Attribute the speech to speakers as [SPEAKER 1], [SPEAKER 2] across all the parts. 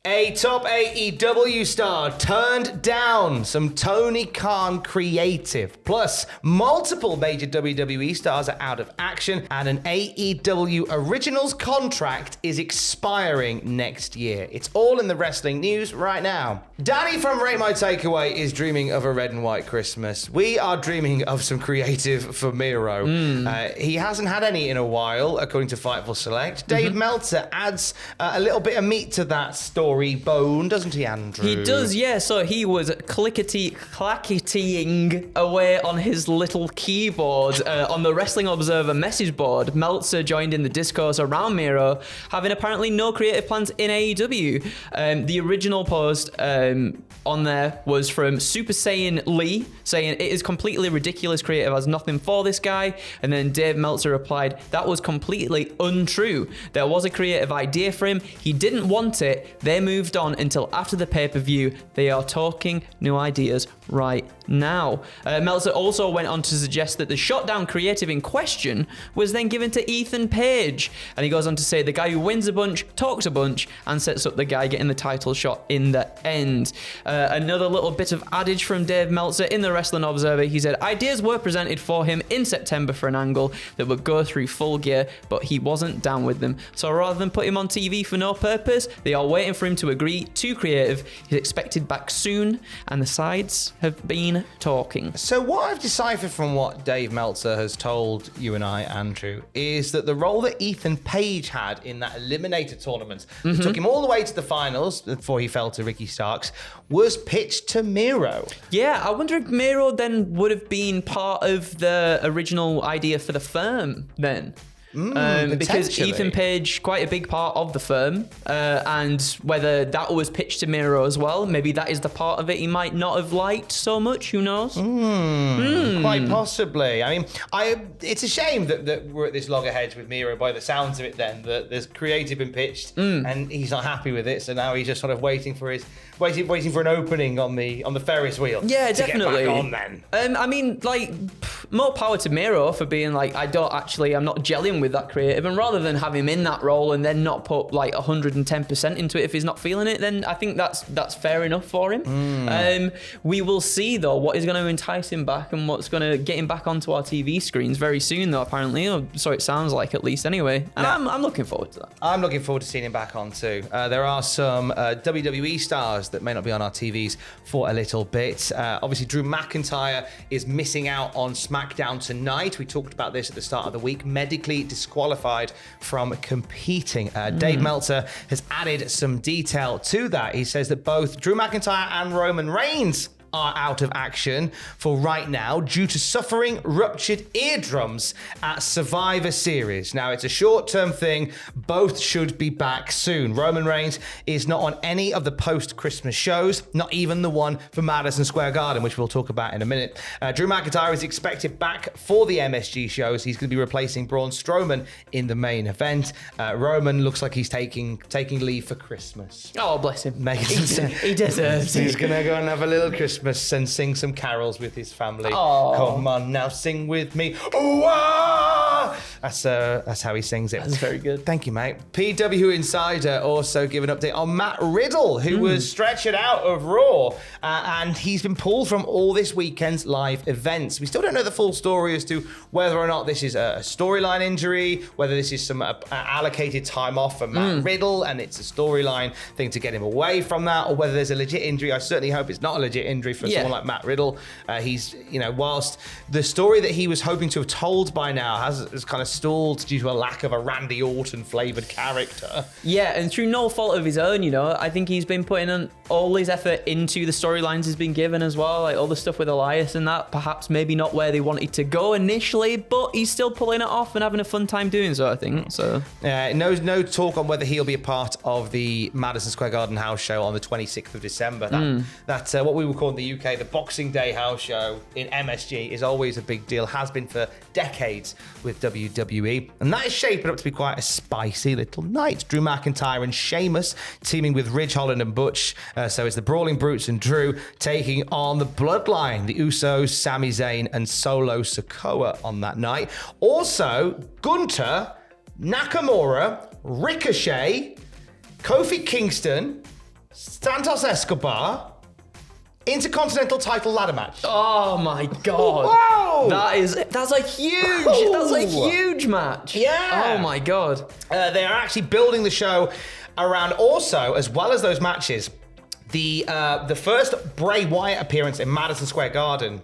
[SPEAKER 1] A top AEW star turned down some Tony Khan creative. Plus, multiple major WWE stars are out of action, and an AEW Originals contract is expiring next year. It's all in the wrestling news right now. Danny from Rate My Takeaway is dreaming of a red and white Christmas. We are dreaming of some creative for Miro. He hasn't had any in a while, according to Fightful Select. Dave Meltzer adds a little bit of meat to that story bone, doesn't he, Andrew?
[SPEAKER 2] He does, yeah. So he was clacketying away on his little keyboard on the Wrestling Observer message board. Meltzer joined in the discourse around Miro, having apparently no creative plans in AEW. The original post on there was from Super Saiyan Lee, saying it is completely ridiculous, creative has nothing for this guy. And then Dave Meltzer replied, that was completely untrue. There was a creative idea for him. He didn't want it. They moved on until after the pay-per-view. They are talking new ideas right now. Meltzer also went on to suggest that the shutdown creative in question was then given to Ethan Page. And he goes on to say the guy who wins a bunch, talks a bunch, and sets up the guy getting the title shot in the end. Another little bit of adage from Dave Meltzer in the Wrestling Observer. He said, ideas were presented for him in September for an angle that would go through Full Gear, but he wasn't down with them. So rather than put him on TV for no purpose, they are waiting for him to agree to creative. He's expected back soon, and the sides have been talking.
[SPEAKER 1] So what I've deciphered from what Dave Meltzer has told you and I, Andrew, is that the role that Ethan Page had in that Eliminator tournament that took him all the way to the finals before he fell to Ricky Starks was pitched to Miro.
[SPEAKER 2] Yeah, I wonder if Miro then would have been part of the original idea for the firm then. Because Ethan Page, quite a big part of the firm, and whether that was pitched to Miro as well, maybe that is the part of it he might not have liked so much, who knows?
[SPEAKER 1] Quite possibly. I mean, it's a shame that we're at this loggerheads with Miro by the sounds of it then, that there's creative been pitched and he's not happy with it, so now he's just sort of waiting for an opening on the Ferris wheel.
[SPEAKER 2] Yeah, definitely.
[SPEAKER 1] Get back on then.
[SPEAKER 2] I mean, like, more power to Miro for being like, I'm not gelling with that creative, and rather than have him in that role and then not put like 110% into it if he's not feeling it, then I think that's fair enough for him. We will see though what is going to entice him back and what's going to get him back onto our TV screens very soon though, apparently, or so it sounds like, at least anyway, and I'm looking forward to that.
[SPEAKER 1] I'm looking forward to seeing him back on too. There are some WWE stars that may not be on our TVs for a little bit. Obviously Drew McIntyre is missing out on SmackDown tonight. We talked about this at the start of the week. Medically disqualified from competing. Dave Meltzer has added some detail to that. He says that both Drew McIntyre and Roman Reigns are out of action for right now due to suffering ruptured eardrums at Survivor Series. Now, it's a short-term thing. Both should be back soon. Roman Reigns is not on any of the post-Christmas shows, not even the one for Madison Square Garden, which we'll talk about in a minute. Drew McIntyre is expected back for the MSG shows. He's going to be replacing Braun Strowman in the main event. Roman looks like he's taking leave for Christmas.
[SPEAKER 2] Oh, bless him.
[SPEAKER 1] He
[SPEAKER 2] deserves it.
[SPEAKER 1] He's going to go and have a little Christmas and sing some carols with his family.
[SPEAKER 2] Aww.
[SPEAKER 1] Come on now, sing with me. Ooh, ah! That's how he sings it.
[SPEAKER 2] That's very good.
[SPEAKER 1] Thank you, mate. PW Insider also gave an update on Matt Riddle, who was stretched out of Raw, and he's been pulled from all this weekend's live events. We still don't know the full story as to whether or not this is a storyline injury, whether this is some allocated time off for Matt Riddle, and it's a storyline thing to get him away from that, or whether there's a legit injury. I certainly hope it's not a legit injury for someone like Matt Riddle. He's, whilst the story that he was hoping to have told by now has kind of stalled due to a lack of a Randy Orton flavoured character.
[SPEAKER 2] Yeah, and through no fault of his own, I think he's been putting in all his effort into the storylines he's been given as well, like all the stuff with Elias and that, perhaps maybe not where they wanted to go initially, but he's still pulling it off and having a fun time doing so, I think. So
[SPEAKER 1] no talk on whether he'll be a part of the Madison Square Garden house show on the 26th of December. That's what we would call in the UK the Boxing Day house show in MSG is always a big deal, has been for decades with WWE, and that is shaping up to be quite a spicy little night. Drew McIntyre and Sheamus teaming with Ridge Holland and Butch, so it's the Brawling Brutes and Drew taking on the Bloodline, the Usos, Sami Zayn and Solo Sikoa on that night. Also, Gunter, Nakamura, Ricochet, Kofi Kingston, Santos Escobar Intercontinental title ladder match.
[SPEAKER 2] Oh my god.
[SPEAKER 1] Whoa!
[SPEAKER 2] That's a huge match.
[SPEAKER 1] Yeah.
[SPEAKER 2] Oh my god.
[SPEAKER 1] They are actually building the show around also, as well as those matches, the first Bray Wyatt appearance in Madison Square Garden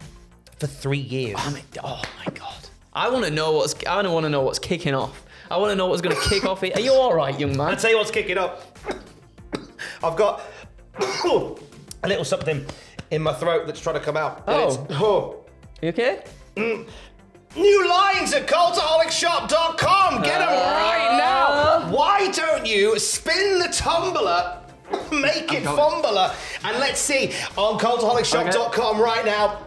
[SPEAKER 1] for 3 years.
[SPEAKER 2] Oh my god. I want to know what's kicking off. I want to know what's going to kick off here. Are you all right, young man?
[SPEAKER 1] I'll tell you what's kicking up. I've got a little something in my throat that's trying to come out.
[SPEAKER 2] You okay?
[SPEAKER 1] New lines at cultaholicshop.com. Get them right now. Why don't you spin the tumbler, make it fumbler, and let's see on cultaholicshop.com right now.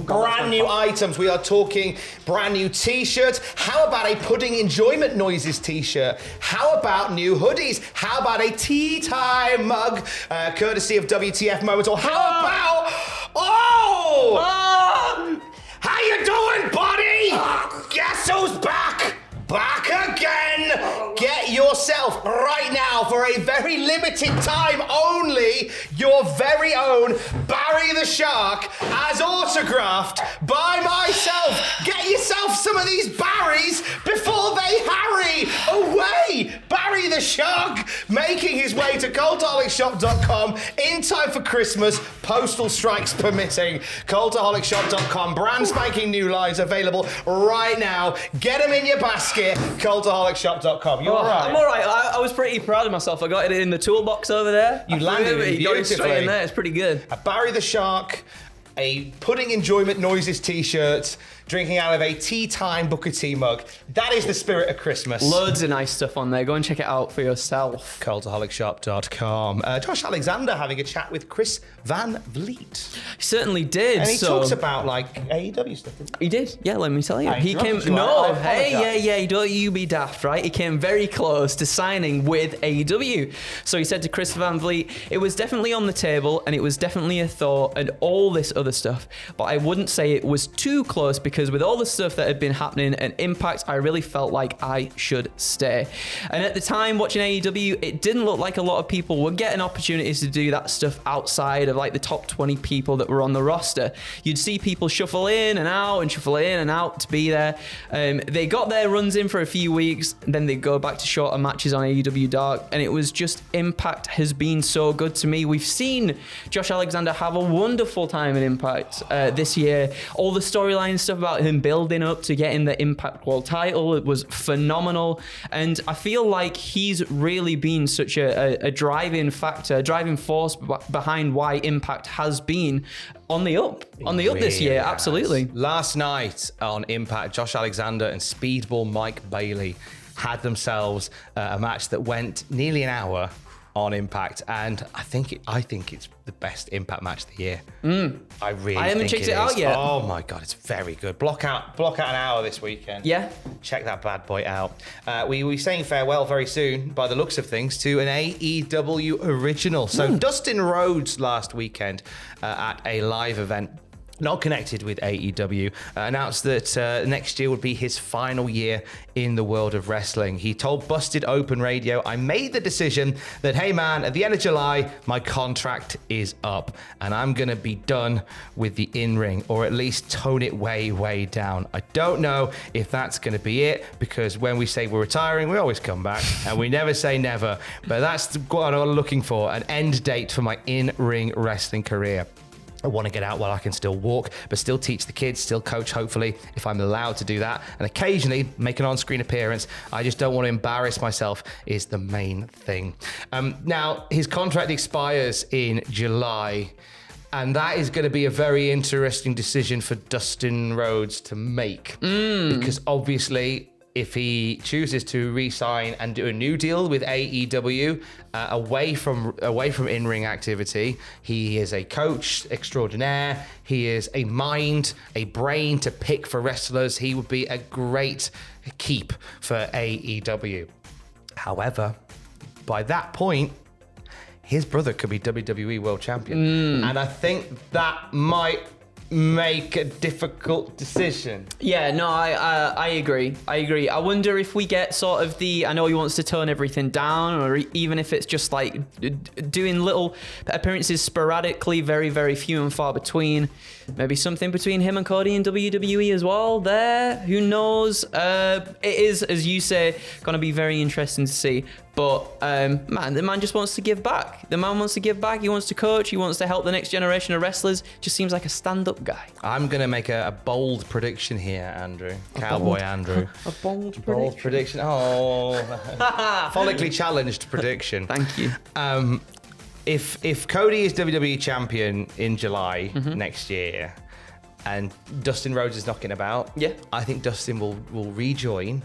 [SPEAKER 1] Brand new items. We are talking brand new t-shirts. How about a Pudding Enjoyment Noises t-shirt? How about new hoodies? How about a tea time mug, courtesy of WTF Moments? Or how about... How you doing, buddy? Guess who's back? Back again! Get yourself right now for a very limited time only your very own Barry the Shark as autographed by myself. Get yourself some of these Barrys before they harry away. Barry the Shark making his way to cultaholicshop.com in time for Christmas, postal strikes permitting. Cultaholicshop.com, brand spanking new lines available right now. Get them in your basket. Cultaholicshop.com. You all right?
[SPEAKER 2] I'm all right. I was pretty proud of myself. I got it in the toolbox over there.
[SPEAKER 1] You landed it
[SPEAKER 2] got it straight
[SPEAKER 1] beautifully.
[SPEAKER 2] in there. It's pretty good.
[SPEAKER 1] A Barry the Shark, a Pudding Enjoyment Noises t-shirt, drinking out of a tea time Booker T mug. That is the spirit of Christmas.
[SPEAKER 2] Loads of nice stuff on there. Go and check it out for yourself.
[SPEAKER 1] Cultaholicshop.com. Josh Alexander having a chat with Chris Van Vliet.
[SPEAKER 2] He certainly did.
[SPEAKER 1] And he talks about like AEW stuff, didn't he?
[SPEAKER 2] He did. Yeah, let me tell you. He came.
[SPEAKER 1] you. I apologise.
[SPEAKER 2] Yeah. Don't you be daft, right? He came very close to signing with AEW. So he said to Chris Van Vliet, it was definitely on the table and it was definitely a thought and all this other stuff. But I wouldn't say it was too close because with all the stuff that had been happening and Impact, I really felt like I should stay. And at the time watching AEW, it didn't look like a lot of people were getting opportunities to do that stuff outside of like the top 20 people that were on the roster. You'd see people shuffle in and out to be there. They got their runs in for a few weeks, then they go back to shorter matches on AEW Dark, and it was just Impact has been so good to me. We've seen Josh Alexander have a wonderful time in Impact this year. All the storyline stuff about him building up to getting the Impact World title, it was phenomenal, and I feel like he's really been such a driving factor, driving force behind why Impact has been on the up this year. Absolutely.
[SPEAKER 1] Last night on Impact, Josh Alexander and Speedball Mike Bailey had themselves a match that went nearly an hour on Impact, and I think it's the best Impact match of the year. I haven't
[SPEAKER 2] checked it out yet.
[SPEAKER 1] Oh my god, it's very good. Block out an hour this weekend.
[SPEAKER 2] Yeah,
[SPEAKER 1] check that bad boy out. We will be saying farewell very soon, by the looks of things, to an AEW original. So Dustin Rhodes last weekend at a live event, not connected with AEW, announced that next year would be his final year in the world of wrestling. He told Busted Open Radio, I made the decision that, hey man, at the end of July, my contract is up and I'm going to be done with the in-ring, or at least tone it way, way down. I don't know if that's going to be it, because when we say we're retiring, we always come back and we never say never. But that's what I'm looking for, an end date for my in-ring wrestling career. I want to get out while I can still walk, but still teach the kids, still coach, hopefully, if I'm allowed to do that. And occasionally make an on-screen appearance. I just don't want to embarrass myself is the main thing. Now, his contract expires in July, and that is going to be a very interesting decision for Dustin Rhodes to make. Because obviously, if he chooses to re-sign and do a new deal with AEW, away from in-ring activity, he is a coach extraordinaire. He is a mind, a brain to pick for wrestlers. He would be a great keep for AEW. However, by that point, his brother could be WWE World Champion. And I think that might make a difficult decision.
[SPEAKER 2] Yeah, no, I agree. I wonder if we get sort of I know he wants to tone everything down, or even if it's just like doing little appearances sporadically, very, very few and far between. Maybe something between him and Cody in WWE as well there. Who knows? It is, as you say, going to be very interesting to see. But, man, the man just wants to give back. The man wants to give back. He wants to coach. He wants to help the next generation of wrestlers. Just seems like a stand-up guy.
[SPEAKER 1] I'm going to make a bold prediction here, Andrew. Cowboy Andrew.
[SPEAKER 2] A bold prediction.
[SPEAKER 1] Bold prediction. Oh, follically challenged prediction.
[SPEAKER 2] Thank you.
[SPEAKER 1] If Cody is WWE champion in July next year, and Dustin Rhodes is knocking about,
[SPEAKER 2] yeah,
[SPEAKER 1] I think Dustin will rejoin.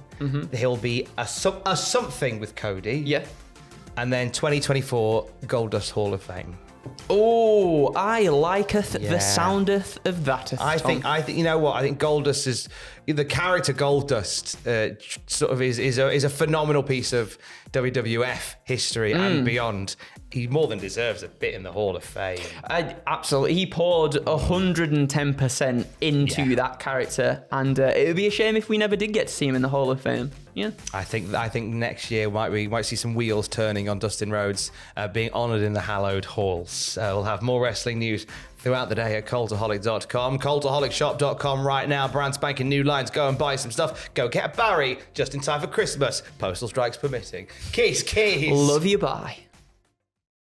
[SPEAKER 1] He'll be a something with Cody.
[SPEAKER 2] Yeah.
[SPEAKER 1] And then 2024 Goldust Hall of Fame.
[SPEAKER 2] Oh, I liketh the soundeth of that.
[SPEAKER 1] I think you know what? I think Goldust is the character. Goldust sort of is a phenomenal piece of WWF history and beyond. He more than deserves a bit in the Hall of Fame.
[SPEAKER 2] Absolutely, he poured 110% into that character, and it would be a shame if we never did get to see him in the Hall of Fame. Yeah,
[SPEAKER 1] I think next year we might see some wheels turning on Dustin Rhodes being honoured in the hallowed halls. We'll have more wrestling news throughout the day at Cultaholic.com, Cultaholicshop.com right now. Brand spanking new lines. Go and buy some stuff. Go get a Barry just in time for Christmas. Postal strikes permitting. Keys.
[SPEAKER 2] Love you, bye.